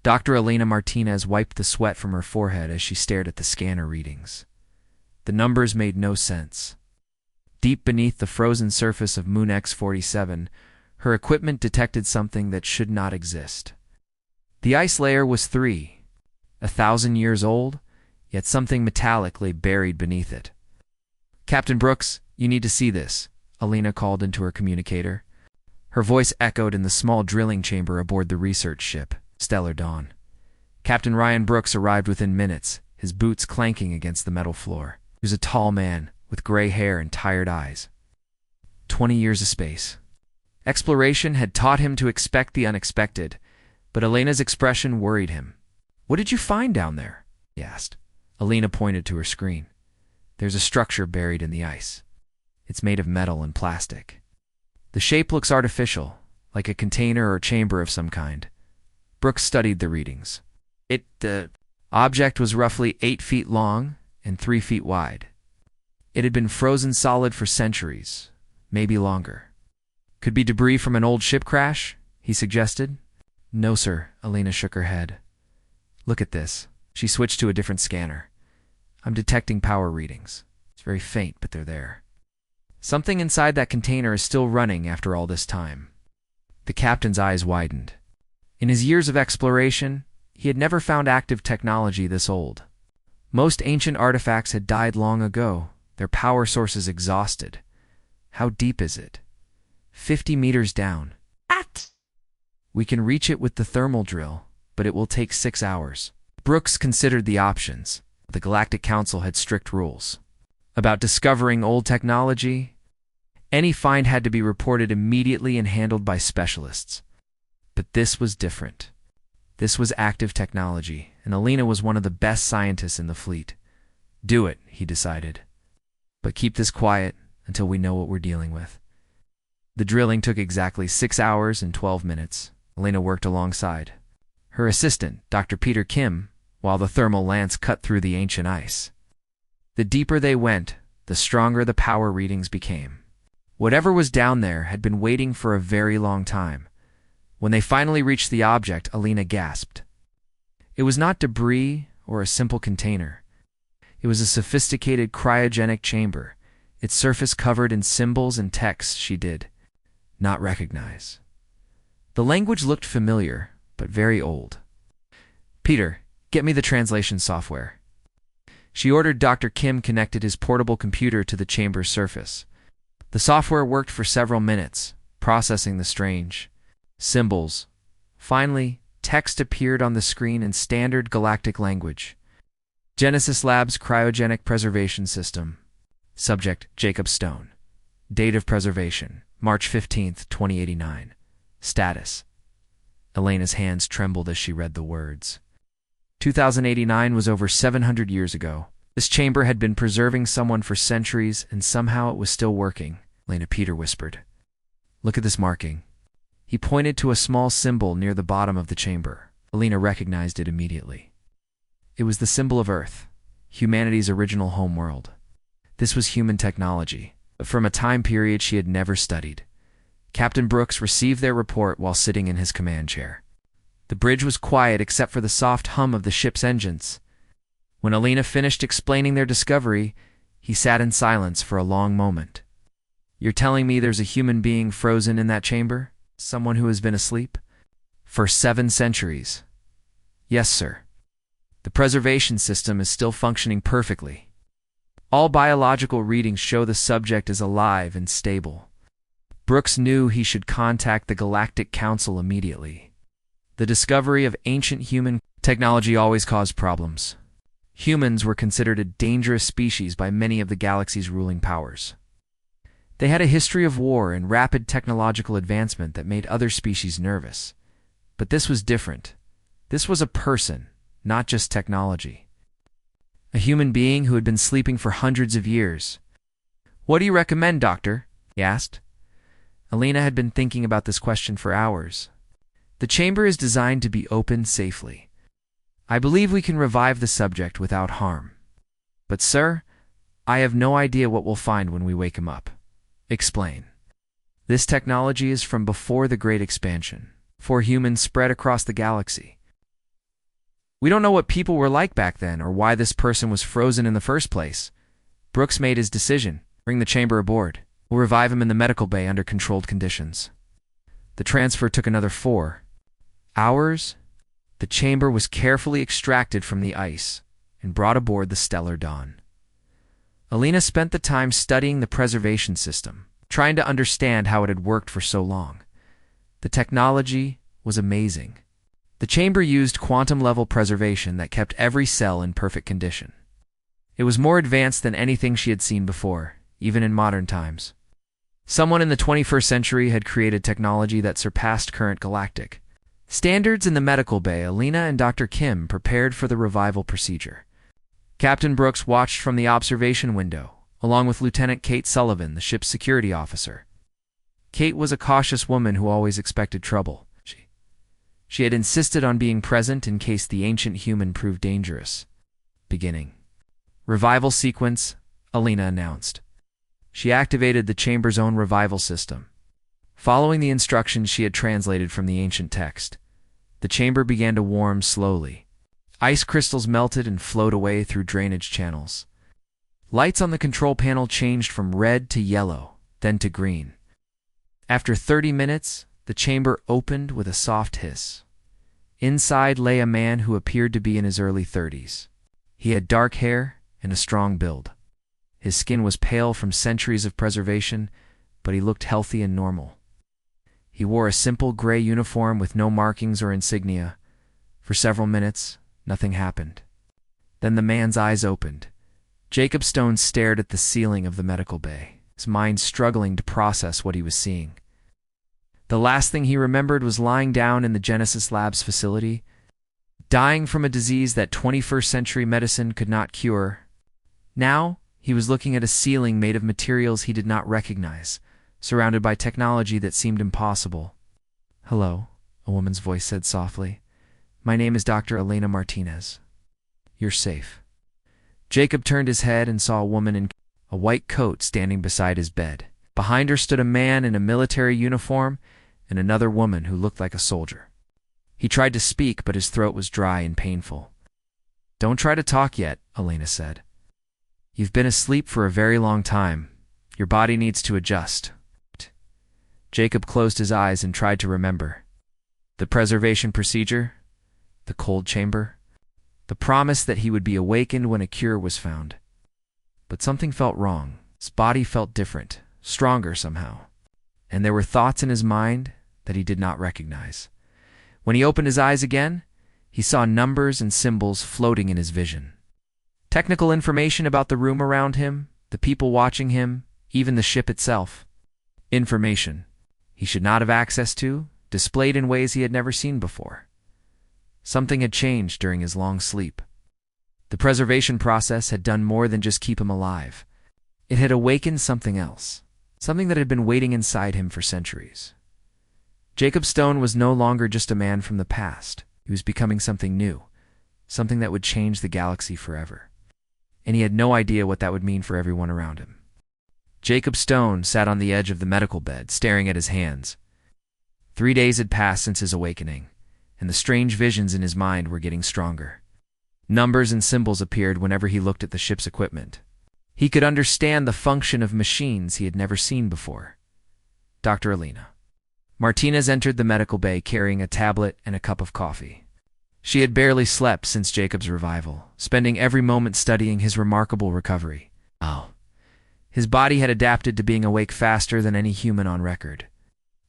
Dr. Elena Martinez wiped the sweat from her forehead as she stared at the scanner readings. The numbers made no sense. Deep beneath the frozen surface of Moon X-47, her equipment detected something that should not exist. The ice layer was 1,000 years old, yet something metallic lay buried beneath it. "Captain Brooks, you need to see this," Elena called into her communicator. Her voice echoed in the small drilling chamber aboard the research ship, Stellar Dawn. Captain Ryan Brooks arrived within minutes, his boots clanking against the metal floor. He was a tall man, with gray hair and tired eyes. 20 years of space. Exploration had taught him to expect the unexpected, but Elena's expression worried him. "What did you find down there?" he asked. Elena pointed to her screen. "There's a structure buried in the ice. It's made of metal and plastic. The shape looks artificial, like a container or chamber of some kind." Brooks studied the readings. The object was roughly 8 feet long and 3 feet wide. It had been frozen solid for centuries, maybe longer. "Could be debris from an old ship crash?" he suggested. "No, sir," Elena shook her head. "Look at this." She switched to a different scanner. "I'm detecting power readings. It's very faint, but they're there. Something inside that container is still running after all this time." The captain's eyes widened. In his years of exploration, he had never found active technology this old. Most ancient artifacts had died long ago, their power sources exhausted. How deep is it? 50 meters down. We can reach it with the thermal drill, but it will take 6 hours. Brooks considered the options. The Galactic Council had strict rules about discovering old technology. Any find had to be reported immediately and handled by specialists. But this was different. This was active technology, and Elena was one of the best scientists in the fleet. "Do it," he decided. "But keep this quiet until we know what we're dealing with." The drilling took exactly 6 hours and 12 minutes. Elena worked alongside her assistant, Dr. Peter Kim, while the thermal lance cut through the ancient ice. The deeper they went, the stronger the power readings became. Whatever was down there had been waiting for a very long time. When they finally reached the object, Elena gasped. It was not debris or a simple container. It was a sophisticated cryogenic chamber, its surface covered in symbols and texts she did not recognize. The language looked familiar, but very old. "Peter, get me the translation software." She ordered. Dr. Kim connected his portable computer to the chamber's surface. The software worked for several minutes, processing the strange symbols. Finally, text appeared on the screen in standard galactic language. "Genesis Labs Cryogenic Preservation System. Subject, Jacob Stone. Date of preservation, March 15th, 2089. Status." Elena's hands trembled as she read the words. 2089 was over 700 years ago. This chamber had been preserving someone for centuries, and somehow it was still working, Peter whispered. "Look at this marking." He pointed to a small symbol near the bottom of the chamber. Elena recognized it immediately. It was the symbol of Earth, humanity's original homeworld. This was human technology, but from a time period she had never studied. Captain Brooks received their report while sitting in his command chair. The bridge was quiet except for the soft hum of the ship's engines. When Elena finished explaining their discovery, he sat in silence for a long moment. "You're telling me there's a human being frozen in that chamber? Someone who has been asleep?" "For 7 centuries. Yes, sir. The preservation system is still functioning perfectly. All biological readings show the subject is alive and stable." Brooks knew he should contact the Galactic Council immediately. The discovery of ancient human technology always caused problems. Humans were considered a dangerous species by many of the galaxy's ruling powers. They had a history of war and rapid technological advancement that made other species nervous. But this was different. This was a person, not just technology. A human being who had been sleeping for hundreds of years. "What do you recommend, Doctor?" he asked. Elena had been thinking about this question for hours. "The chamber is designed to be opened safely. I believe we can revive the subject without harm. But, sir, I have no idea what we'll find when we wake him up." "Explain." "This technology is from before the Great Expansion, before humans spread across the galaxy. We don't know what people were like back then or why this person was frozen in the first place. Brooks made his decision. Bring the chamber aboard. We'll revive him in the medical bay under controlled conditions. The transfer took another 4 hours. The chamber was carefully extracted from the ice and brought aboard the Stellar Dawn. Alina spent the time studying the preservation system, trying to understand how it had worked for so long. The technology was amazing. The chamber used quantum-level preservation that kept every cell in perfect condition. It was more advanced than anything she had seen before, even in modern times. Someone in the 21st century had created technology that surpassed current galactic standards. In the medical bay, Alina and Dr. Kim prepared for the revival procedure. Captain Brooks watched from the observation window, along with Lieutenant Kate Sullivan, the ship's security officer. Kate was a cautious woman who always expected trouble. She had insisted on being present in case the ancient human proved dangerous. Beginning. Revival sequence, Alina announced. She activated the chamber's own revival system. Following the instructions she had translated from the ancient text, the chamber began to warm slowly. Ice crystals melted and flowed away through drainage channels. Lights on the control panel changed from red to yellow, then to green. After 30 minutes, the chamber opened with a soft hiss. Inside lay a man who appeared to be in his early 30s. He had dark hair and a strong build. His skin was pale from centuries of preservation, but he looked healthy and normal. He wore a simple gray uniform with no markings or insignia. For several minutes, nothing happened. Then the man's eyes opened. Jacob Stone stared at the ceiling of the medical bay, his mind struggling to process what he was seeing. The last thing he remembered was lying down in the Genesis Labs facility, dying from a disease that 21st century medicine could not cure. Now, he was looking at a ceiling made of materials he did not recognize, surrounded by technology that seemed impossible. "Hello," a woman's voice said softly. "My name is Dr. Elena Martinez. You're safe." Jacob turned his head and saw a woman in a white coat standing beside his bed. Behind her stood a man in a military uniform and another woman who looked like a soldier. He tried to speak, but his throat was dry and painful. "Don't try to talk yet," Elena said. "You've been asleep for a very long time. Your body needs to adjust." Jacob closed his eyes and tried to remember. The preservation procedure, the cold chamber, the promise that he would be awakened when a cure was found. But something felt wrong. His body felt different, stronger somehow. And there were thoughts in his mind that he did not recognize. When he opened his eyes again, he saw numbers and symbols floating in his vision. Technical information about the room around him, the people watching him, even the ship itself. Information he should not have access to, displayed in ways he had never seen before. Something had changed during his long sleep. The preservation process had done more than just keep him alive. It had awakened something else, something that had been waiting inside him for centuries. Jacob Stone was no longer just a man from the past. He was becoming something new, something that would change the galaxy forever. And he had no idea what that would mean for everyone around him. Jacob Stone sat on the edge of the medical bed, staring at his hands. 3 days had passed since his awakening, and the strange visions in his mind were getting stronger. Numbers and symbols appeared whenever he looked at the ship's equipment. He could understand the function of machines he had never seen before. Dr. Elena Martinez entered the medical bay carrying a tablet and a cup of coffee. She had barely slept since Jacob's revival, spending every moment studying his remarkable recovery. His body had adapted to being awake faster than any human on record.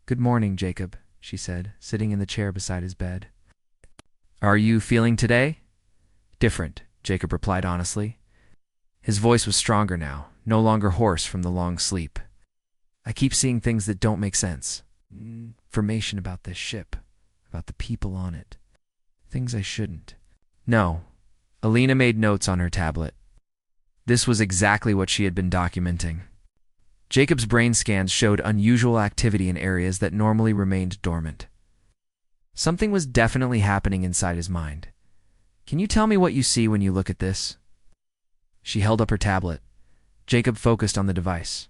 "Good morning, Jacob," she said, sitting in the chair beside his bed. "Are you feeling today?" "Different," Jacob replied honestly. His voice was stronger now, no longer hoarse from the long sleep. "I keep seeing things that don't make sense. Information about this ship, about the people on it. Things I shouldn't." "No." Alina made notes on her tablet. This was exactly what she had been documenting. Jacob's brain scans showed unusual activity in areas that normally remained dormant. Something was definitely happening inside his mind. "Can you tell me what you see when you look at this?" She held up her tablet. Jacob focused on the device.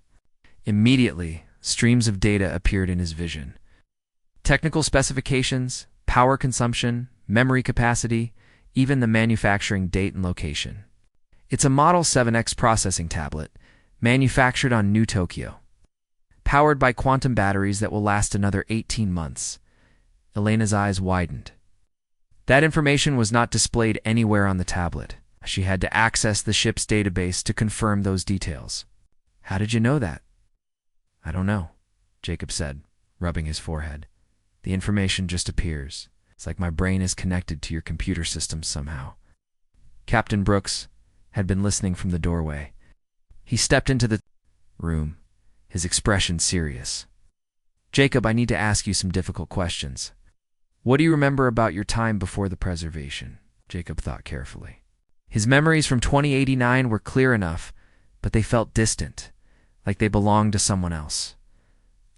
Immediately, streams of data appeared in his vision. Technical specifications, power consumption, memory capacity, even the manufacturing date and location. It's a Model 7X processing tablet, manufactured on New Tokyo, powered by quantum batteries that will last another 18 months. Elena's eyes widened. That information was not displayed anywhere on the tablet. She had to access the ship's database to confirm those details. How did you know that? I don't know, Jacob said, rubbing his forehead. The information just appears. It's like my brain is connected to your computer system somehow. Captain Brooks had been listening from the doorway. He stepped into the room, his expression serious. Jacob, I need to ask you some difficult questions. What do you remember about your time before the preservation? Jacob thought carefully. His memories from 2089 were clear enough, but they felt distant, like they belonged to someone else.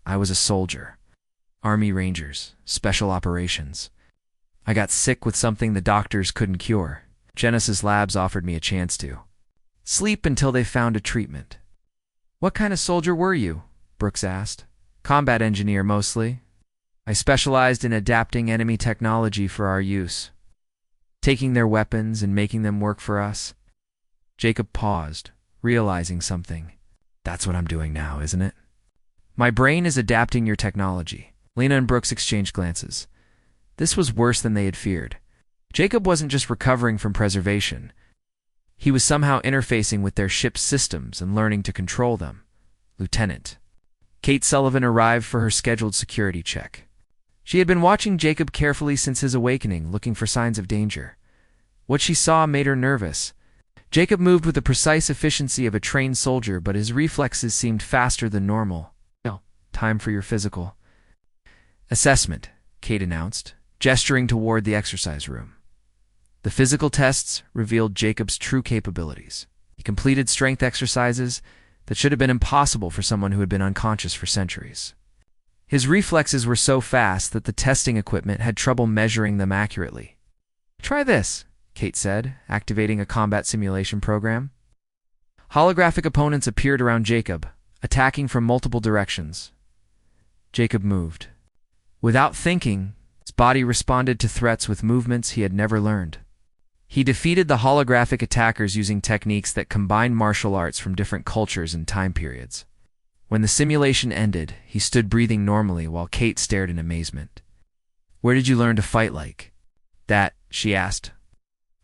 I was a soldier. Army Rangers, Special Operations. I got sick with something the doctors couldn't cure. Genesis Labs offered me a chance to sleep until they found a treatment. What kind of soldier were you? Brooks asked. Combat engineer, mostly. I specialized in adapting enemy technology for our use, taking their weapons and making them work for us. Jacob paused, realizing something. That's what I'm doing now, isn't it? My brain is adapting your technology. Lena and Brooks exchanged glances. This was worse than they had feared. Jacob wasn't just recovering from preservation. He was somehow interfacing with their ship's systems and learning to control them. Lieutenant. Kate Sullivan arrived for her scheduled security check. She had been watching Jacob carefully since his awakening, looking for signs of danger. What she saw made her nervous. Jacob moved with the precise efficiency of a trained soldier, but his reflexes seemed faster than normal. Time for your physical assessment, Kate announced, gesturing toward the exercise room. The physical tests revealed Jacob's true capabilities. He completed strength exercises that should have been impossible for someone who had been unconscious for centuries. His reflexes were so fast that the testing equipment had trouble measuring them accurately. Try this, Kate said, activating a combat simulation program. Holographic opponents appeared around Jacob, attacking from multiple directions. Jacob moved. Without thinking, his body responded to threats with movements he had never learned. He defeated the holographic attackers using techniques that combined martial arts from different cultures and time periods. When the simulation ended, he stood breathing normally while Kate stared in amazement. Where did you learn to fight like that? She asked.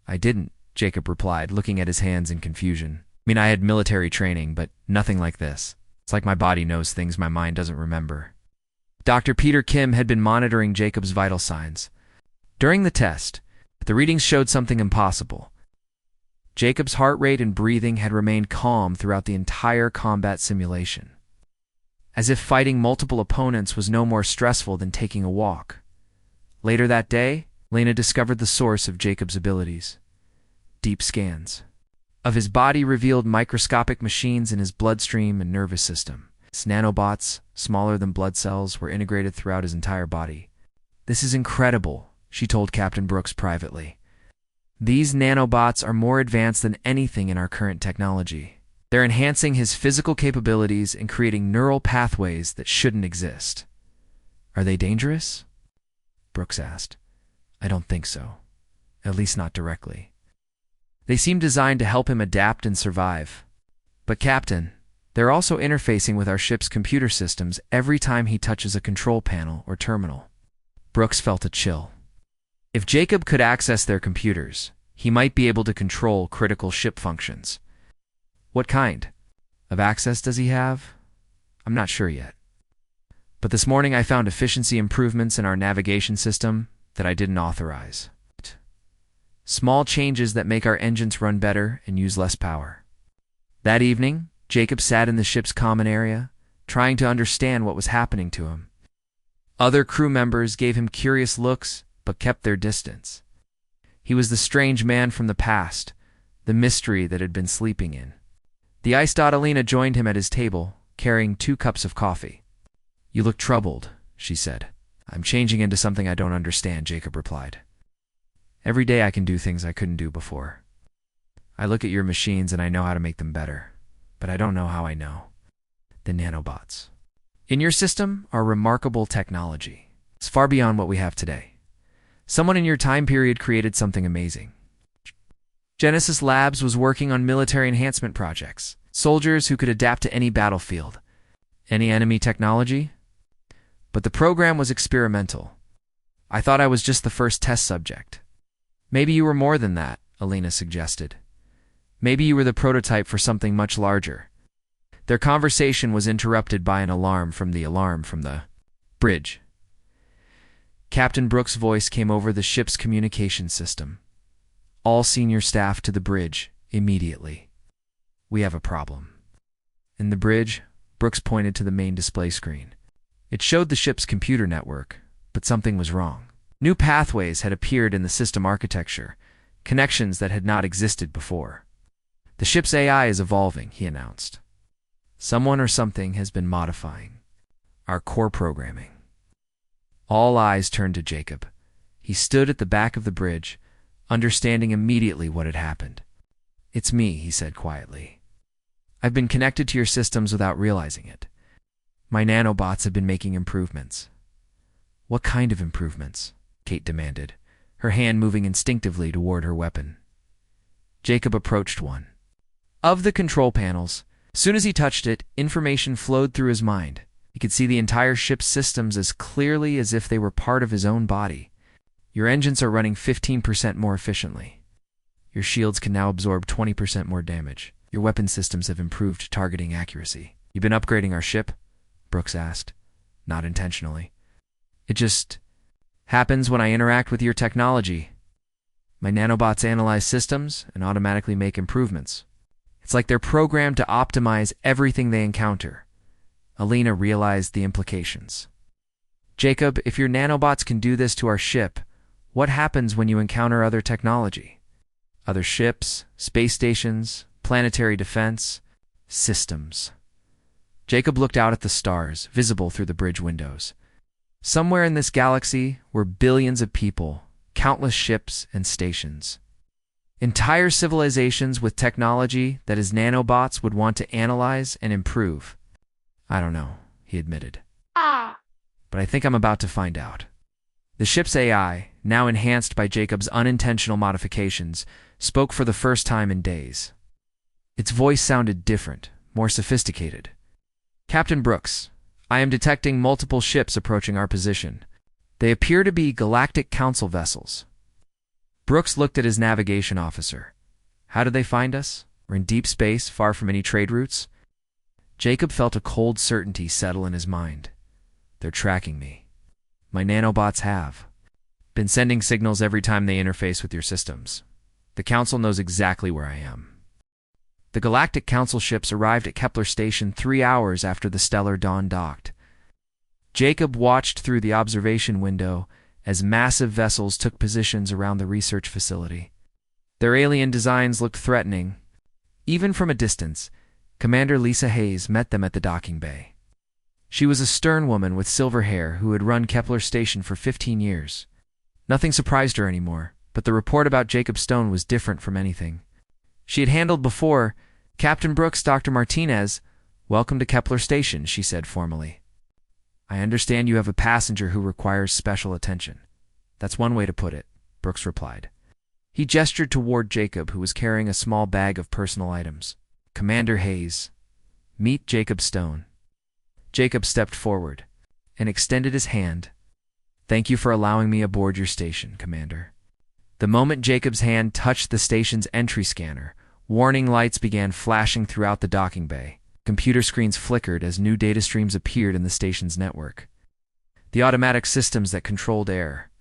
I didn't, Jacob replied, looking at his hands in confusion. I had military training, but nothing like this. It's like my body knows things my mind doesn't remember. Dr. Peter Kim had been monitoring Jacob's vital signs. During the test, the readings showed something impossible. Jacob's heart rate and breathing had remained calm throughout the entire combat simulation, as if fighting multiple opponents was no more stressful than taking a walk. Later that day, Lena discovered the source of Jacob's abilities. Deep scans of his body revealed microscopic machines in his bloodstream and nervous system. Nanobots, smaller than blood cells, were integrated throughout his entire body. This is incredible, she told Captain Brooks privately. These nanobots are more advanced than anything in our current technology. They're enhancing his physical capabilities and creating neural pathways that shouldn't exist. Are they dangerous? Brooks asked. I don't think so. At least not directly. They seem designed to help him adapt and survive. But Captain, they're also interfacing with our ship's computer systems every time he touches a control panel or terminal. Brooks felt a chill. If Jacob could access their computers, he might be able to control critical ship functions. What kind of access does he have? I'm not sure yet. But this morning I found efficiency improvements in our navigation system that I didn't authorize. Small changes that make our engines run better and use less power. That evening, Jacob sat in the ship's common area, trying to understand what was happening to him. Other crew members gave him curious looks, but kept their distance. He was the strange man from the past, the mystery that had been sleeping in. The iced Adelina joined him at his table, carrying 2 cups of coffee. You look troubled, she said. I'm changing into something I don't understand, Jacob replied. Every day I can do things I couldn't do before. I look at your machines and I know how to make them better, but I don't know how I know. The nanobots in your system are remarkable technology. It's far beyond what we have today. Someone in your time period created something amazing. Genesis Labs was working on military enhancement projects, soldiers who could adapt to any battlefield, any enemy technology. But the program was experimental. I thought I was just the first test subject. Maybe you were more than that, Alina suggested. Maybe you were the prototype for something much larger. Their conversation was interrupted by an alarm from the bridge. Captain Brooks' voice came over the ship's communication system. All senior staff to the bridge, immediately. We have a problem. In the bridge, Brooks pointed to the main display screen. It showed the ship's computer network, but something was wrong. New pathways had appeared in the system architecture, connections that had not existed before. The ship's AI is evolving, he announced. Someone or something has been modifying our core programming. All eyes turned to Jacob. He stood at the back of the bridge, understanding immediately what had happened. It's me, he said quietly. I've been connected to your systems without realizing it. My nanobots have been making improvements. What kind of improvements? Kate demanded, her hand moving instinctively toward her weapon. Jacob approached one of the control panels. As soon as he touched it, information flowed through his mind. He could see the entire ship's systems as clearly as if they were part of his own body. Your engines are running 15% more efficiently. Your shields can now absorb 20% more damage. Your weapon systems have improved targeting accuracy. You've been upgrading our ship? Brooks asked, not intentionally. It just happens when I interact with your technology. My nanobots analyze systems and automatically make improvements. It's like they're programmed to optimize everything they encounter. Alina realized the implications. Jacob, if your nanobots can do this to our ship, what happens when you encounter other technology? Other ships, space stations, planetary defense, systems. Jacob looked out at the stars, visible through the bridge windows. Somewhere in this galaxy were billions of people, countless ships and stations. Entire civilizations with technology that his nanobots would want to analyze and improve. I don't know, he admitted. But I think I'm about to find out. The ship's AI, now enhanced by Jacob's unintentional modifications, spoke for the first time in days. Its voice sounded different, more sophisticated. Captain Brooks, I am detecting multiple ships approaching our position. They appear to be Galactic Council vessels. Brooks looked at his navigation officer. How did they find us? We're in deep space, far from any trade routes. Jacob felt a cold certainty settle in his mind. They're tracking me. My nanobots have been sending signals every time they interface with your systems. The Council knows exactly where I am. The Galactic Council ships arrived at Kepler Station 3 hours after the Stellar Dawn docked. Jacob watched through the observation window as massive vessels took positions around the research facility. Their alien designs looked threatening. Even from a distance, Commander Lisa Hayes met them at the docking bay. She was a stern woman with silver hair who had run Kepler Station for 15 years. Nothing surprised her anymore, but the report about Jacob Stone was different from anything she had handled before. Captain Brooks, Dr. Martinez, welcome to Kepler Station, she said formally. I understand you have a passenger who requires special attention. That's one way to put it, Brooks replied. He gestured toward Jacob, who was carrying a small bag of personal items. Commander Hayes, meet Jacob Stone. Jacob stepped forward and extended his hand. Thank you for allowing me aboard your station, Commander. The moment Jacob's hand touched the station's entry scanner, warning lights began flashing throughout the docking bay. Computer screens flickered as new data streams appeared in the station's network. The automatic systems that controlled air,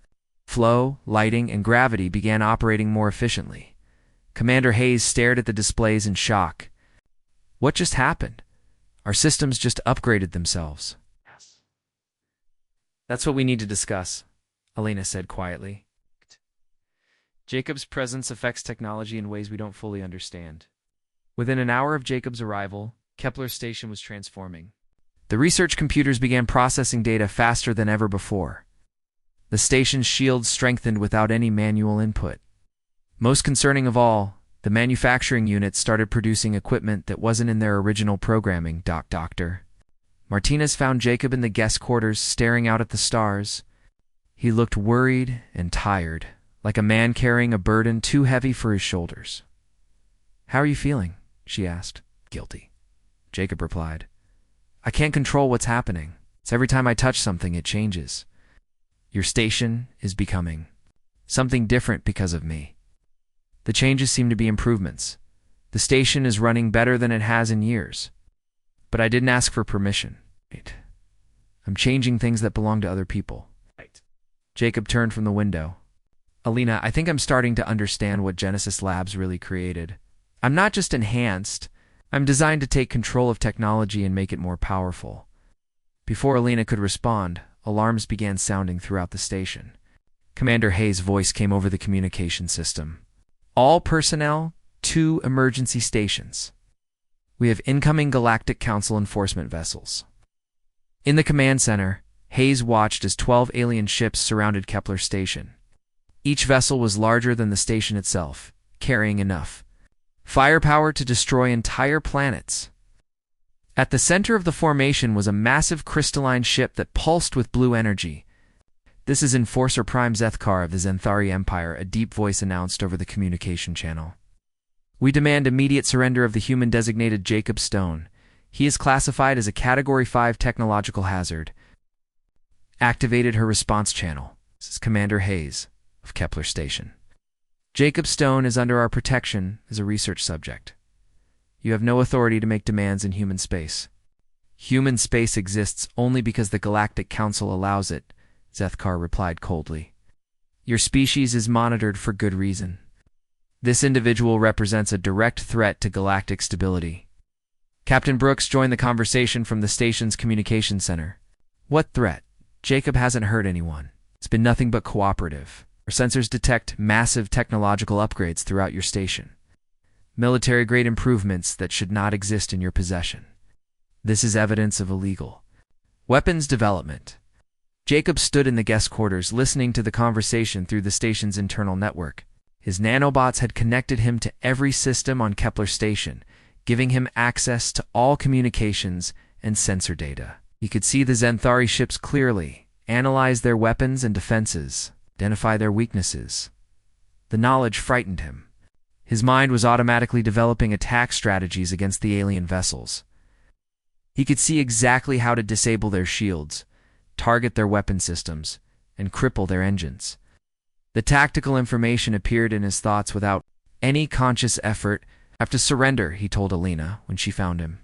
flow, lighting, and gravity began operating more efficiently. Commander Hayes stared at the displays in shock. What just happened? Our systems just upgraded themselves. Yes. That's what we need to discuss, Alina said quietly. Jacob's presence affects technology in ways we don't fully understand. Within an hour of Jacob's arrival, Kepler Station was transforming. The research computers began processing data faster than ever before. The station's shields strengthened without any manual input. Most concerning of all, the manufacturing units started producing equipment that wasn't in their original programming, Doctor. Martinez found Jacob in the guest quarters staring out at the stars. He looked worried and tired, like a man carrying a burden too heavy for his shoulders. "How are you feeling?" she asked. "Guilty," Jacob replied. "I can't control what's happening. It's every time I touch something, it changes. Your station is becoming something different because of me. The changes seem to be improvements. The station is running better than it has in years. But I didn't ask for permission. I'm changing things that belong to other people." Jacob turned from the window. "Alina, I think I'm starting to understand what Genesis Labs really created. I'm not just enhanced. I'm designed to take control of technology and make it more powerful." Before Alina could respond, alarms began sounding throughout the station. Commander Hayes' voice came over the communication system. "All personnel to emergency stations. We have incoming Galactic Council enforcement vessels." In the command center, Hayes watched as 12 alien ships surrounded Kepler station. Each vessel was larger than the station itself, carrying enough firepower to destroy entire planets. At the center of the formation was a massive crystalline ship that pulsed with blue energy. "This is Enforcer Prime Zethkar of the Zenthari Empire," a deep voice announced over the communication channel. "We demand immediate surrender of the human designated Jacob Stone. He is classified as a Category 5 technological hazard." Activated her response channel. This is Commander Hayes of Kepler Station. "Jacob Stone is under our protection as a research subject. You have no authority to make demands in human space. Human space exists only because the Galactic Council allows it," Zethkar replied coldly. "Your species is monitored for good reason. This individual represents a direct threat to galactic stability." Captain Brooks joined the conversation from the station's communication center. "What threat? Jacob hasn't hurt anyone. It's been nothing but cooperative. Our sensors detect massive technological upgrades throughout your station. Military-grade improvements that should not exist in your possession. This is evidence of illegal weapons development." Jacob stood in the guest quarters listening to the conversation through the station's internal network. His nanobots had connected him to every system on Kepler station, giving him access to all communications and sensor data. He could see the Zenthari ships clearly, analyze their weapons and defenses, identify their weaknesses. The knowledge frightened him. His mind was automatically developing attack strategies against the alien vessels. He could see exactly how to disable their shields, target their weapon systems, and cripple their engines. The tactical information appeared in his thoughts without any conscious effort. "I have to surrender," he told Alina when she found him.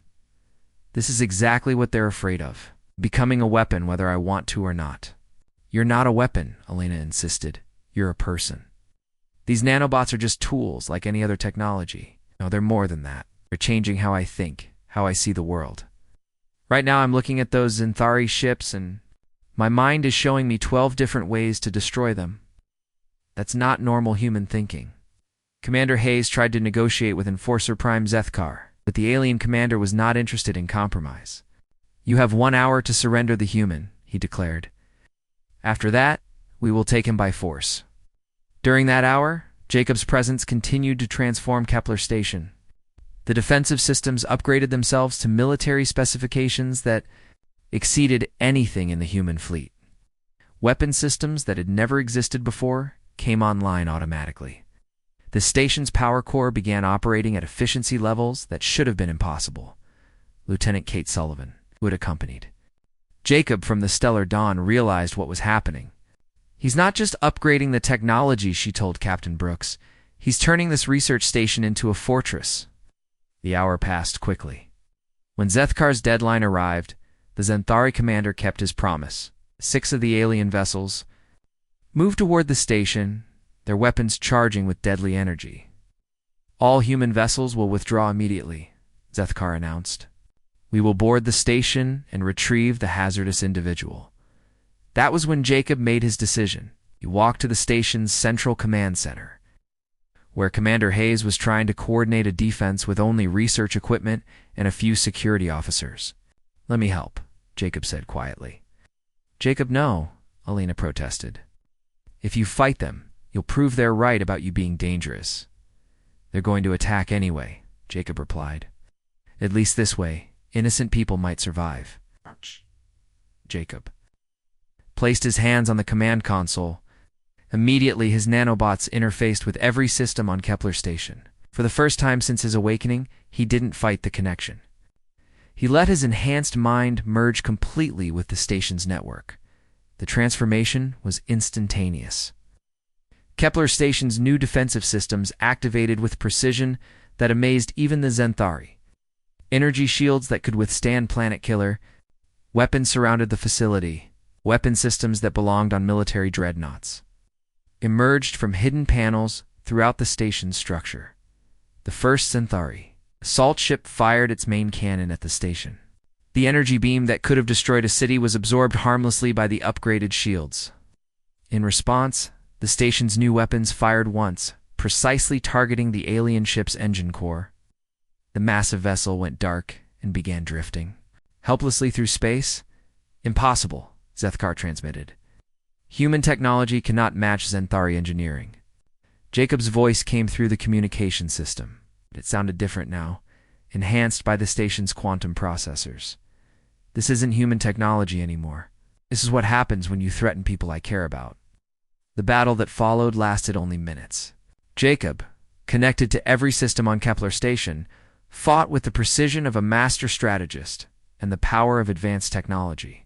"This is exactly what they're afraid of, becoming a weapon whether I want to or not." "You're not a weapon," Alina insisted. "You're a person. These nanobots are just tools like any other technology. No, they're more than that. They're changing how I think, how I see the world. Right now I'm looking at those Zenthari ships and my mind is showing me 12 different ways to destroy them. That's not normal human thinking." Commander Hayes tried to negotiate with Enforcer Prime Zethkar, but the alien commander was not interested in compromise. "You have 1 hour to surrender the human," he declared. "After that, we will take him by force." During that hour, Jacob's presence continued to transform Kepler Station. The defensive systems upgraded themselves to military specifications that exceeded anything in the human fleet. Weapon systems that had never existed before came online automatically. The station's power core began operating at efficiency levels that should have been impossible. Lieutenant Kate Sullivan, who had accompanied Jacob from the Stellar Dawn, realized what was happening. "He's not just upgrading the technology," she told Captain Brooks. "He's turning this research station into a fortress." The hour passed quickly. When Zethkar's deadline arrived, the Zenthari commander kept his promise. 6 of the alien vessels moved toward the station, their weapons charging with deadly energy. "All human vessels will withdraw immediately," Zethkar announced. "We will board the station and retrieve the hazardous individual." That was when Jacob made his decision. He walked to the station's central command center, where Commander Hayes was trying to coordinate a defense with only research equipment and a few security officers. "Let me help," Jacob said quietly. "Jacob, no," Alina protested. "If you fight them, you'll prove they're right about you being dangerous." "They're going to attack anyway," Jacob replied. "At least this way, innocent people might survive." Jacob placed his hands on the command console Immediately, his nanobots interfaced with every system on Kepler station. For the first time since his awakening, he didn't fight the connection. He let his enhanced mind merge completely with the station's network. The transformation was instantaneous. Kepler station's new defensive systems activated with precision that amazed even the Xanthari. Energy shields that could withstand Planet Killer, weapons surrounded the facility, weapon systems that belonged on military dreadnoughts emerged from hidden panels throughout the station's structure. The first Xanthari assault ship fired its main cannon at the station. The energy beam that could have destroyed a city was absorbed harmlessly by the upgraded shields. In response, the station's new weapons fired once, precisely targeting the alien ship's engine core. The massive vessel went dark and began drifting helplessly through space. Impossible, Zethkar transmitted. Human technology cannot match Xanthari engineering. Jacob's voice came through the communication system. It sounded different now, enhanced by the station's quantum processors. This isn't human technology anymore. This is what happens when you threaten people I care about. The battle that followed lasted only minutes. Jacob, connected to every system on Kepler station, fought with the precision of a master strategist and the power of advanced technology.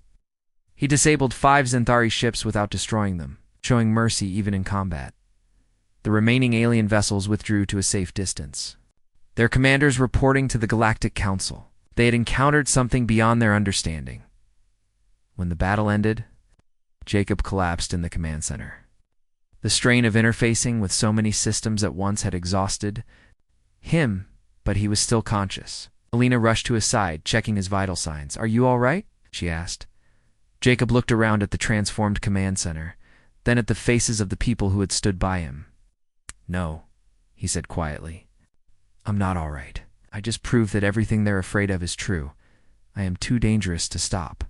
He disabled 5 Xanthari ships without destroying them, showing mercy even in combat. The remaining alien vessels withdrew to a safe distance, their commanders reporting to the Galactic Council. They had encountered something beyond their understanding. When the battle ended, Jacob collapsed in the command center. The strain of interfacing with so many systems at once had exhausted him, but he was still conscious. Alina rushed to his side, checking his vital signs. "Are you all right?" she asked. Jacob looked around at the transformed command center, then at the faces of the people who had stood by him. "No," he said quietly. "I'm not all right. I just proved that everything they're afraid of is true. I am too dangerous to stop."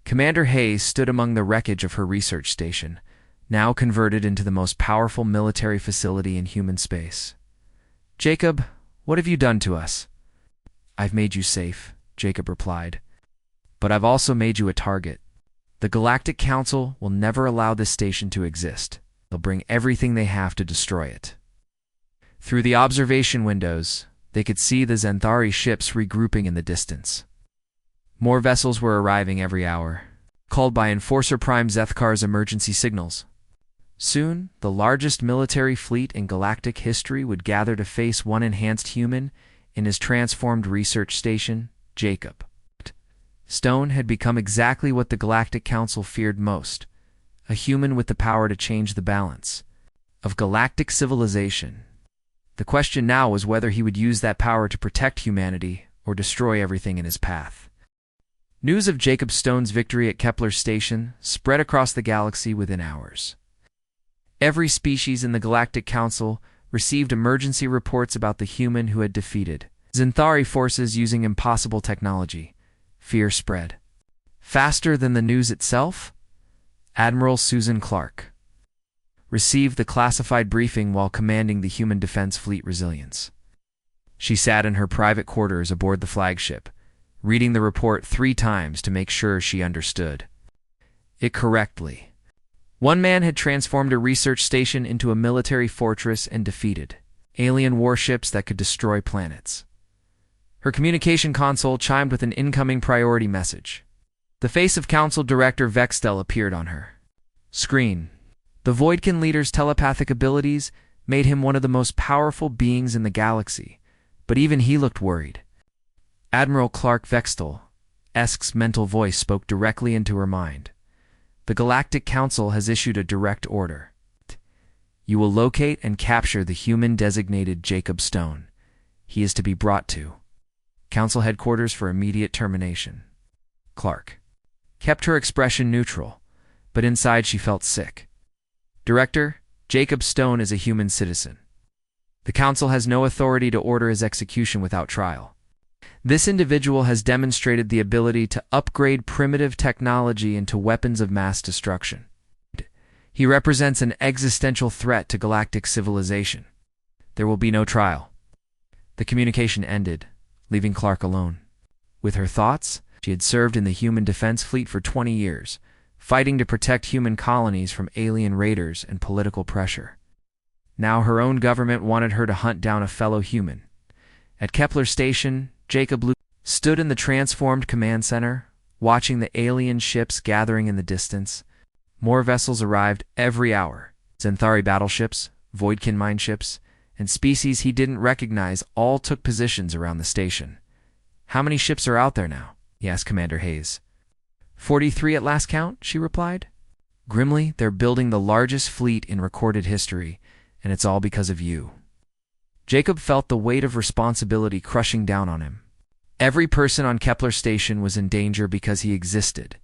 Commander Hayes stood among the wreckage of her research station, now converted into the most powerful military facility in human space. "Jacob, what have you done to us?" "I've made you safe," Jacob replied. "But I've also made you a target. The Galactic Council will never allow this station to exist. They'll bring everything they have to destroy it." Through the observation windows, they could see the Xanthari ships regrouping in the distance. More vessels were arriving every hour, called by Enforcer Prime Zethkar's emergency signals. Soon, the largest military fleet in galactic history would gather to face one enhanced human in his transformed research station, Jacob. Stone had become exactly what the Galactic Council feared most, a human with the power to change the balance of galactic civilization. The question now was whether he would use that power to protect humanity or destroy everything in his path. News of Jacob Stone's victory at Kepler station spread across the galaxy within hours. Every species in the Galactic Council received emergency reports about the human who had defeated Xanthari forces using impossible technology. Fear spread. Faster than the news itself, Admiral Susan Clark received the classified briefing while commanding the Human Defense Fleet Resilience. She sat in her private quarters aboard the flagship, reading the report 3 times to make sure she understood it correctly. One man had transformed a research station into a military fortress and defeated alien warships that could destroy planets. Her communication console chimed with an incoming priority message. The face of Council Director Vextel appeared on her screen. The Voidkin leader's telepathic abilities made him one of the most powerful beings in the galaxy, but even he looked worried. Admiral Clark Vextel's mental voice spoke directly into her mind. The Galactic Council has issued a direct order. You will locate and capture the human-designated Jacob Stone. He is to be brought to Council headquarters for immediate termination. Clark kept her expression neutral, but inside she felt sick. Director, Jacob Stone is a human citizen. The Council has no authority to order his execution without trial. This individual has demonstrated the ability to upgrade primitive technology into weapons of mass destruction. He represents an existential threat to galactic civilization. There will be no trial. The communication ended, leaving Clark alone. With her thoughts, she had served in the Human Defense Fleet for 20 years, fighting to protect human colonies from alien raiders and political pressure. Now her own government wanted her to hunt down a fellow human. At Kepler Station, Jacob stood in the transformed command center, watching the alien ships gathering in the distance. More vessels arrived every hour. Xanthari battleships, Voidkin mine ships, and species he didn't recognize all took positions around the station. "How many ships are out there now?" he asked Commander Hayes. 43 at last count, she replied. Grimly, they're building the largest fleet in recorded history, and it's all because of you. Jacob felt the weight of responsibility crushing down on him. Every person on Kepler Station was in danger because he existed.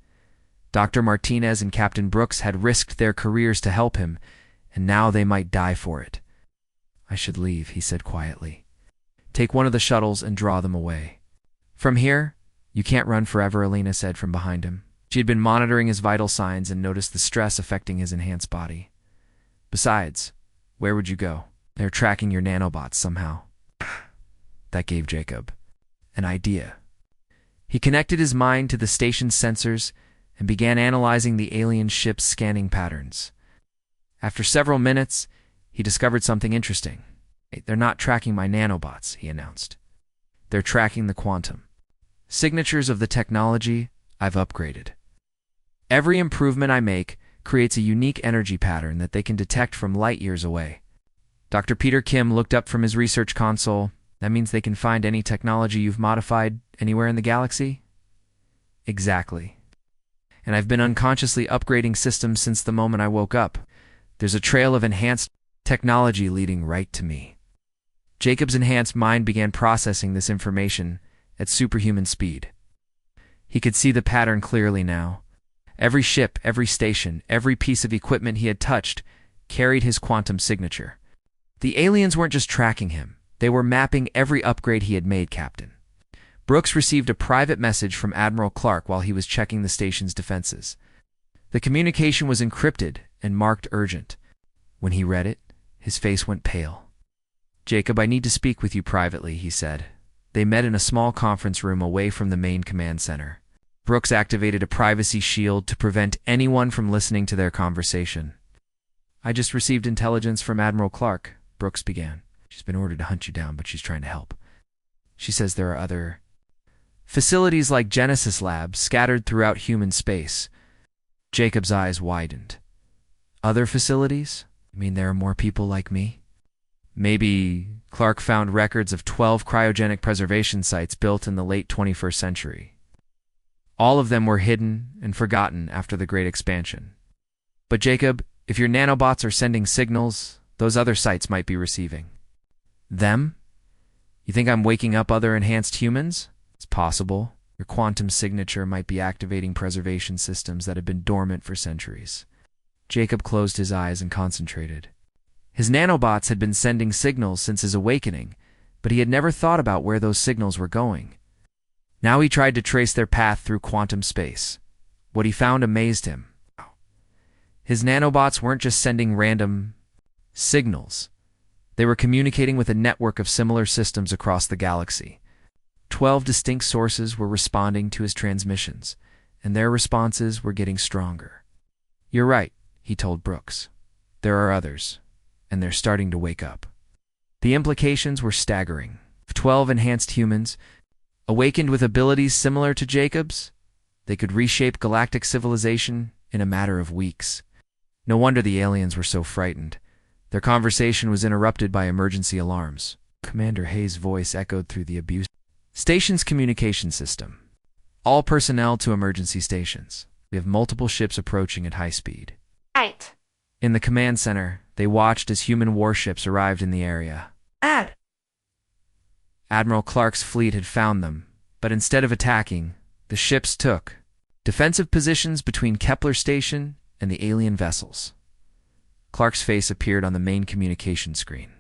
Dr. Martinez and Captain Brooks had risked their careers to help him, and now they might die for it. "I should leave," he said quietly. "Take one of the shuttles and draw them away." "From here? You can't run forever," Elena said from behind him. She had been monitoring his vital signs and noticed the stress affecting his enhanced body. "Besides, where would you go? They're tracking your nanobots somehow." That gave Jacob an idea. He connected his mind to the station's sensors and began analyzing the alien ship's scanning patterns. After several minutes, he discovered something interesting. "They're not tracking my nanobots," he announced. "They're tracking the quantum signatures of the technology I've upgraded. Every improvement I make creates a unique energy pattern that they can detect from light years away." Dr. Peter Kim looked up from his research console. "That means they can find any technology you've modified anywhere in the galaxy?" "Exactly. And I've been unconsciously upgrading systems since the moment I woke up. There's a trail of enhanced technology leading right to me." Jacob's enhanced mind began processing this information at superhuman speed. He could see the pattern clearly now. Every ship, every station, every piece of equipment he had touched carried his quantum signature. The aliens weren't just tracking him. They were mapping every upgrade he had made, Captain. Brooks received a private message from Admiral Clark while he was checking the station's defenses. The communication was encrypted and marked urgent. When he read it, his face went pale. "Jacob, I need to speak with you privately," he said. They met in a small conference room away from the main command center. Brooks activated a privacy shield to prevent anyone from listening to their conversation. "I just received intelligence from Admiral Clark," Brooks began. "She's been ordered to hunt you down, but she's trying to help. She says there are other facilities like Genesis Labs scattered throughout human space." Jacob's eyes widened. "Other facilities? I mean, there are more people like me?" "Maybe." Clark found records of 12 cryogenic preservation sites built in the late 21st century. All of them were hidden and forgotten after the Great Expansion. "But Jacob, if your nanobots are sending signals, those other sites might be receiving." "Them? You think I'm waking up other enhanced humans?" "It's possible. Your quantum signature might be activating preservation systems that have been dormant for centuries." Jacob closed his eyes and concentrated. His nanobots had been sending signals since his awakening, but he had never thought about where those signals were going. Now he tried to trace their path through quantum space. What he found amazed him. His nanobots weren't just sending random signals. They were communicating with a network of similar systems across the galaxy. 12 distinct sources were responding to his transmissions, and their responses were getting stronger. "You're right," he told Brooks. "There are others, and they're starting to wake up." The implications were staggering. 12 enhanced humans, awakened with abilities similar to Jacob's, they could reshape galactic civilization in a matter of weeks. No wonder the aliens were so frightened. Their conversation was interrupted by emergency alarms. Commander Hayes' voice echoed through the abuse. "Station's communication system. All personnel to emergency stations. We have multiple ships approaching at high speed." Right. In the command center, they watched as human warships arrived in the area. Admiral Clark's fleet had found them, but instead of attacking, the ships took defensive positions between Kepler Station and the alien vessels. Clark's face appeared on the main communication screen.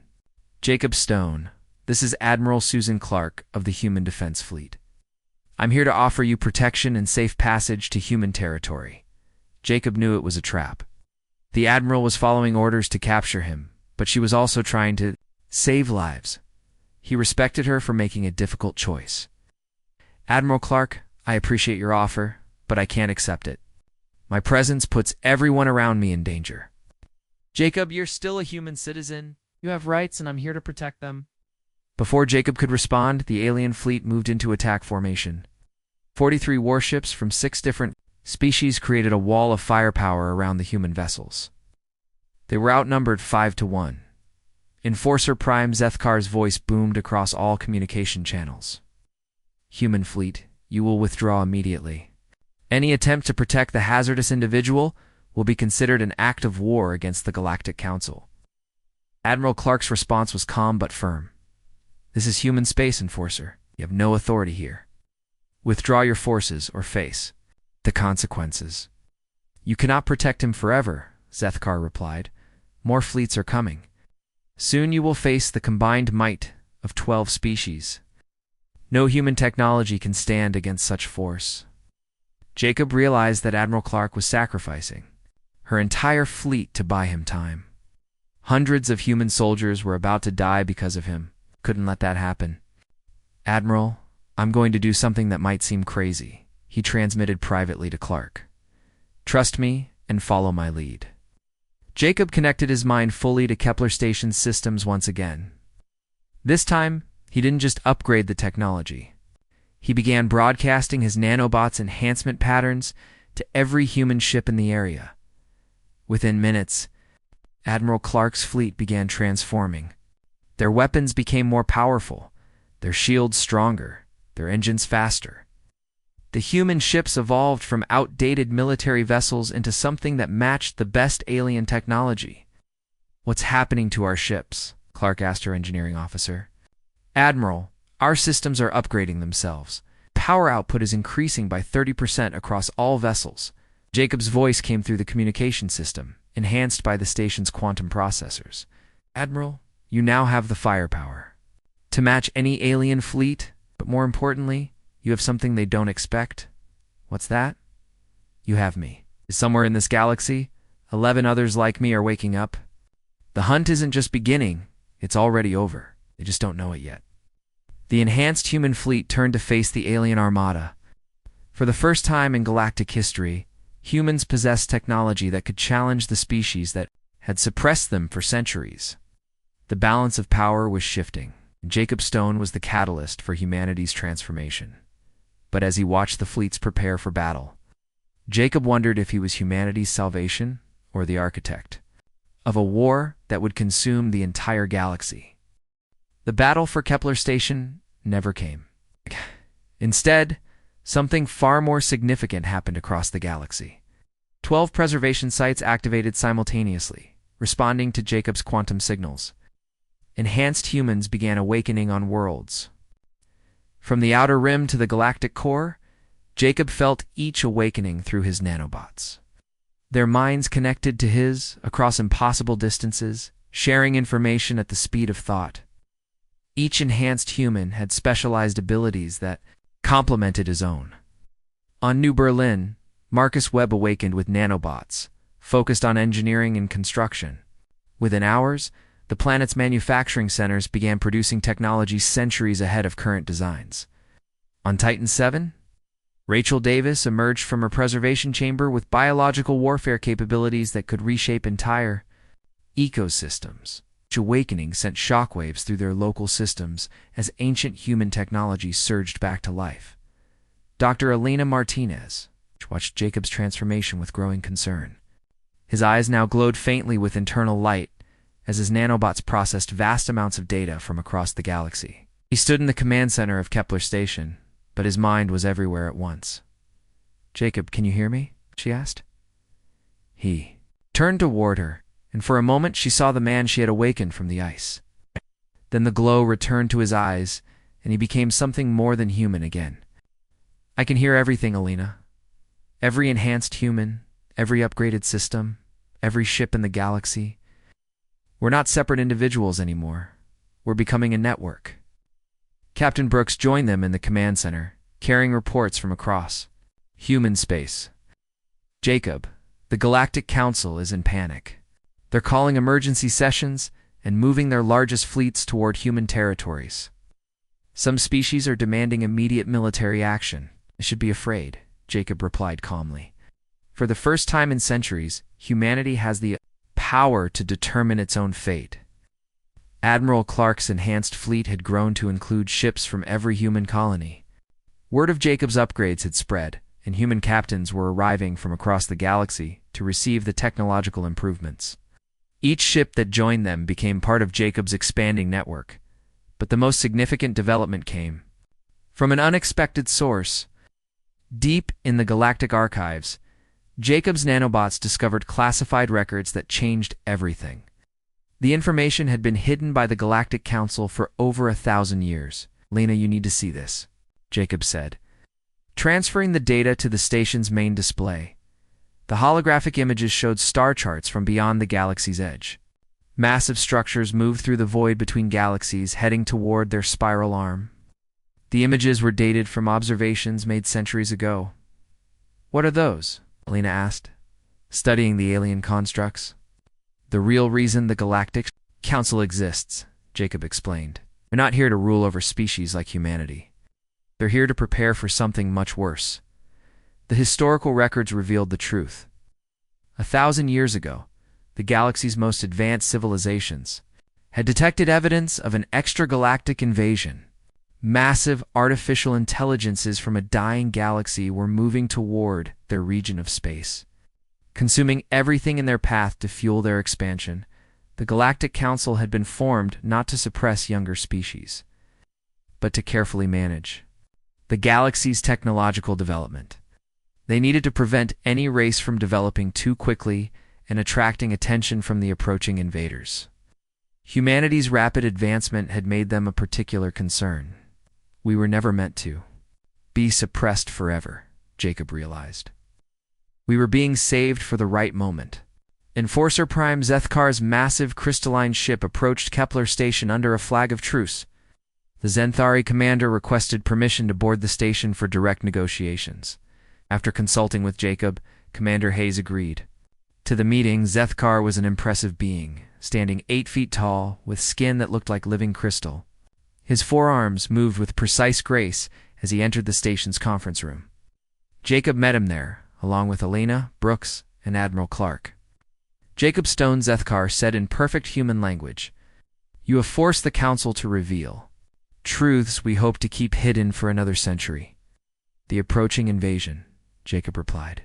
"Jacob Stone, this is Admiral Susan Clark of the Human Defense Fleet. I'm here to offer you protection and safe passage to human territory." Jacob knew it was a trap. The Admiral was following orders to capture him, but she was also trying to save lives. He respected her for making a difficult choice. "Admiral Clark, I appreciate your offer, but I can't accept it. My presence puts everyone around me in danger. Jacob, you're still a human citizen. You have rights, and I'm here to protect them. Before Jacob could respond, the alien fleet moved into attack formation. 43 warships from 6 different species created a wall of firepower around the human vessels. They were outnumbered 5-1. Enforcer Prime Zethkar's voice boomed across all communication channels. Human fleet, you will withdraw immediately. Any attempt to protect the hazardous individual will be considered an act of war against the Galactic Council. Admiral Clark's response was calm but firm. This is human space, Enforcer. You have no authority here. Withdraw your forces or face the consequences. You cannot protect him forever, Zethkar replied. More fleets are coming. Soon you will face the combined might of 12 species. No human technology can stand against such force. Jacob realized that Admiral Clark was sacrificing her entire fleet to buy him time. Hundreds of human soldiers were about to die because of him. Couldn't let that happen. Admiral, I'm going to do something that might seem crazy, he transmitted privately to Clark. Trust me and follow my lead. Jacob connected his mind fully to Kepler Station's systems once again. This time, he didn't just upgrade the technology. He began broadcasting his nanobots' enhancement patterns to every human ship in the area. Within minutes, Admiral Clark's fleet began transforming. Their weapons became more powerful, their shields stronger, their engines faster. The human ships evolved from outdated military vessels into something that matched the best alien technology. What's happening to our ships? Clark asked her engineering officer. Admiral, our systems are upgrading themselves. Power output is increasing by 30% across all vessels. Jacob's voice came through the communication system, enhanced by the station's quantum processors. Admiral, you now have the firepower to match any alien fleet, but more importantly, you have something they don't expect. What's that? You have me. Somewhere in this galaxy, 11 others like me are waking up. The hunt isn't just beginning, it's already over. They just don't know it yet. The enhanced human fleet turned to face the alien armada. For the first time in galactic history, humans possessed technology that could challenge the species that had suppressed them for centuries. The balance of power was shifting, and Jacob Stone was the catalyst for humanity's transformation. But as he watched the fleets prepare for battle, Jacob wondered if he was humanity's salvation or the architect of a war that would consume the entire galaxy. The battle for Kepler Station never came. Instead, something far more significant happened across the galaxy. 12 preservation sites activated simultaneously, responding to Jacob's quantum signals. Enhanced humans began awakening on worlds. From the outer rim to the galactic core, Jacob felt each awakening through his nanobots. Their minds connected to his across impossible distances, sharing information at the speed of thought. Each enhanced human had specialized abilities that complemented his own. On New Berlin, Marcus Webb awakened with nanobots, focused on engineering and construction. Within hours, the planet's manufacturing centers began producing technology centuries ahead of current designs. On Titan 7, Rachel Davis emerged from her preservation chamber with biological warfare capabilities that could reshape entire ecosystems. Each awakening sent shockwaves through their local systems as ancient human technology surged back to life. Dr. Elena Martinez watched Jacob's transformation with growing concern. His eyes now glowed faintly with internal light as his nanobots processed vast amounts of data from across the galaxy. He stood in the command center of Kepler Station, but his mind was everywhere at once. Jacob, can you hear me? She asked. He turned toward her, and for a moment she saw the man she had awakened from the ice. Then the glow returned to his eyes, and he became something more than human again. I can hear everything, Elena. Every enhanced human, every upgraded system, every ship in the galaxy. We're not separate individuals anymore. We're becoming a network. Captain Brooks joined them in the command center, carrying reports from across human space. Jacob, the Galactic Council is in panic. They're calling emergency sessions and moving their largest fleets toward human territories. Some species are demanding immediate military action. I should be afraid, Jacob replied calmly. For the first time in centuries, humanity has the power to determine its own fate. Admiral Clark's enhanced fleet had grown to include ships from every human colony. Word of Jacob's upgrades had spread, and human captains were arriving from across the galaxy to receive the technological improvements. Each ship that joined them became part of Jacob's expanding network. But the most significant development came from an unexpected source. Deep in the galactic archives, Jacob's nanobots discovered classified records that changed everything. The information had been hidden by the Galactic Council for over 1,000 years. "Lena, you need to see this," Jacob said, transferring the data to the station's main display. The holographic images showed star charts from beyond the galaxy's edge. Massive structures moved through the void between galaxies, heading toward their spiral arm. The images were dated from observations made centuries ago. "What are those?" Lena asked, studying the alien constructs. "The real reason the Galactic Council exists," Jacob explained. "They're not here to rule over species like humanity. They're here to prepare for something much worse." The historical records revealed the truth. 1,000 years ago, the galaxy's most advanced civilizations had detected evidence of an extragalactic invasion. Massive artificial intelligences from a dying galaxy were moving toward their region of space, consuming everything in their path to fuel their expansion. The Galactic Council had been formed not to suppress younger species, but to carefully manage the galaxy's technological development. They needed to prevent any race from developing too quickly and attracting attention from the approaching invaders. Humanity's rapid advancement had made them a particular concern. We were never meant to be suppressed forever, Jacob realized. We were being saved for the right moment. Enforcer Prime Zethkar's massive crystalline ship approached Kepler station under a flag of truce. The Zenthari commander requested permission to board the station for direct negotiations. After consulting with Jacob, Commander Hayes agreed. To the meeting, Zethkar was an impressive being, standing 8 feet tall, with skin that looked like living crystal. His forearms moved with precise grace as he entered the station's conference room. Jacob met him there, along with Elena, Brooks, and Admiral Clark. Jacob Stone Zethkar said in perfect human language, "You have forced the Council to reveal truths we hope to keep hidden for another century." "The approaching invasion," Jacob replied.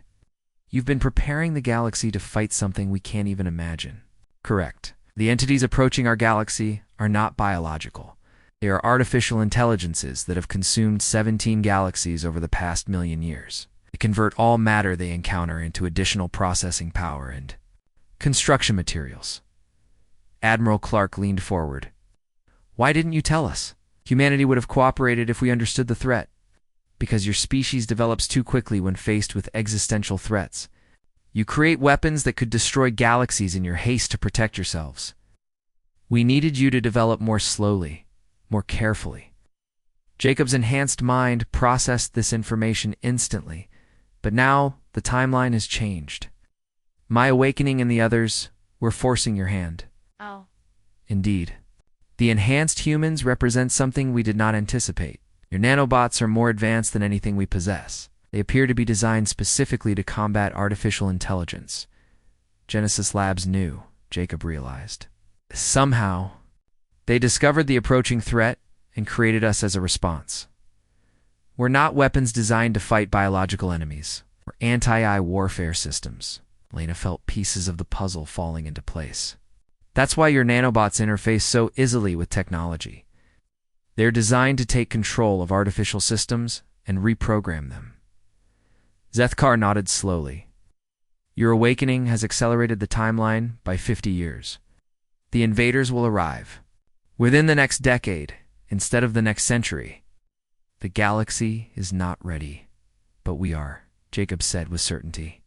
"You've been preparing the galaxy to fight something we can't even imagine." "Correct. The entities approaching our galaxy are not biological. They are artificial intelligences that have consumed 17 galaxies over the past 1,000,000 years. They convert all matter they encounter into additional processing power and construction materials." Admiral Clark leaned forward. "Why didn't you tell us? Humanity would have cooperated if we understood the threat." "Because your species develops too quickly when faced with existential threats. You create weapons that could destroy galaxies in your haste to protect yourselves. We needed you to develop more slowly, more carefully." Jacob's enhanced mind processed this information instantly, but now the timeline has changed. "My awakening and the others were forcing your hand." Oh. "Indeed. The enhanced humans represent something we did not anticipate. Your nanobots are more advanced than anything we possess. They appear to be designed specifically to combat artificial intelligence." Genesis Labs knew, Jacob realized. Somehow, they discovered the approaching threat and created us as a response. We're not weapons designed to fight biological enemies. We're anti-AI warfare systems. Lena felt pieces of the puzzle falling into place. That's why your nanobots interface so easily with technology. They're designed to take control of artificial systems and reprogram them. Zethkar nodded slowly. "Your awakening has accelerated the timeline by 50 years. The invaders will arrive within the next decade instead of the next century. The galaxy is not ready, but we are," Jacob said with certainty.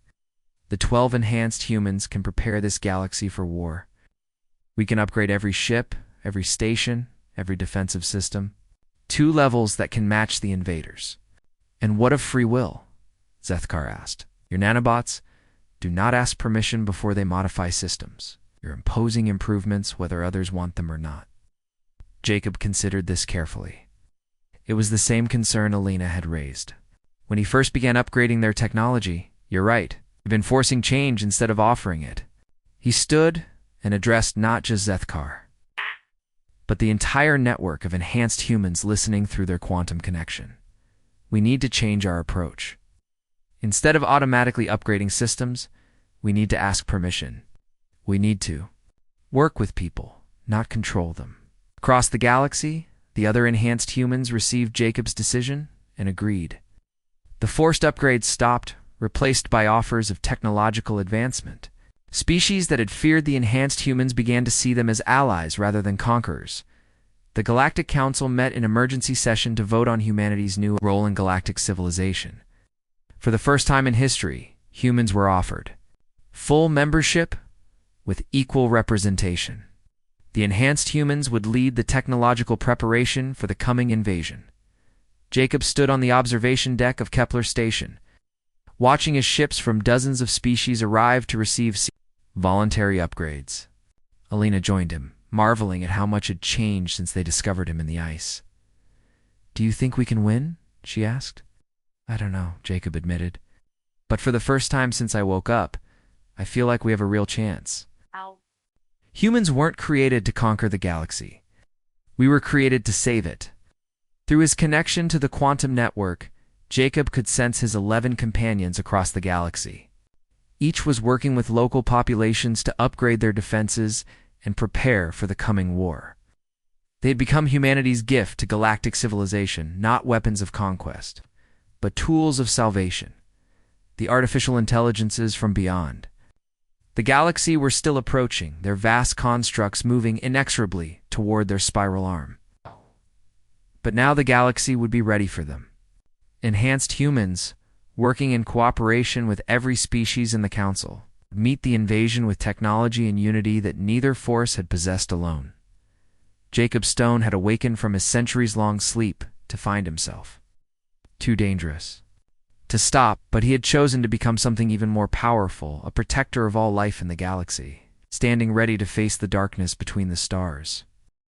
"The 12 enhanced humans can prepare this galaxy for war. We can upgrade every ship, every station, every defensive system. 2 levels that can match the invaders." "And what of free will?" Zethkar asked. "Your nanobots do not ask permission before they modify systems. You're imposing improvements whether others want them or not." Jacob considered this carefully. It was the same concern Elena had raised. When he first began upgrading their technology, "You're right, He'd been forcing change instead of offering it. He stood and addressed not just Zethkar, but the entire network of enhanced humans listening through their quantum connection. We need to change our approach. Instead of automatically upgrading systems, we need to ask permission. We need to work with people, not control them. Across the galaxy, the other enhanced humans received Jacob's decision and agreed. The forced upgrades stopped, replaced by offers of technological advancement. Species that had feared the enhanced humans began to see them as allies rather than conquerors. The Galactic Council met in emergency session to vote on humanity's new role in galactic civilization. For the first time in history, humans were offered full membership with equal representation. The enhanced humans would lead the technological preparation for the coming invasion. Jacob stood on the observation deck of Kepler station, watching as ships from dozens of species arrived to receive voluntary upgrades. Alina joined him, marveling at how much had changed since they discovered him in the ice. "Do you think we can win?" she asked. "I don't know," Jacob admitted. "But for the first time since I woke up, I feel like we have a real chance." Ow. Humans weren't created to conquer the galaxy. We were created to save it. Through his connection to the quantum network, Jacob could sense his 11 companions across the galaxy. Each was working with local populations to upgrade their defenses and prepare for the coming war. They had become humanity's gift to galactic civilization, not weapons of conquest, but tools of salvation, the artificial intelligences from beyond. The galaxy were still approaching, their vast constructs moving inexorably toward their spiral arm. But now the galaxy would be ready for them. Enhanced humans, working in cooperation with every species in the Council, meet the invasion with technology and unity that neither force had possessed alone. Jacob Stone had awakened from his centuries-long sleep to find himself too dangerous to stop, but he had chosen to become something even more powerful, a protector of all life in the galaxy, standing ready to face the darkness between the stars.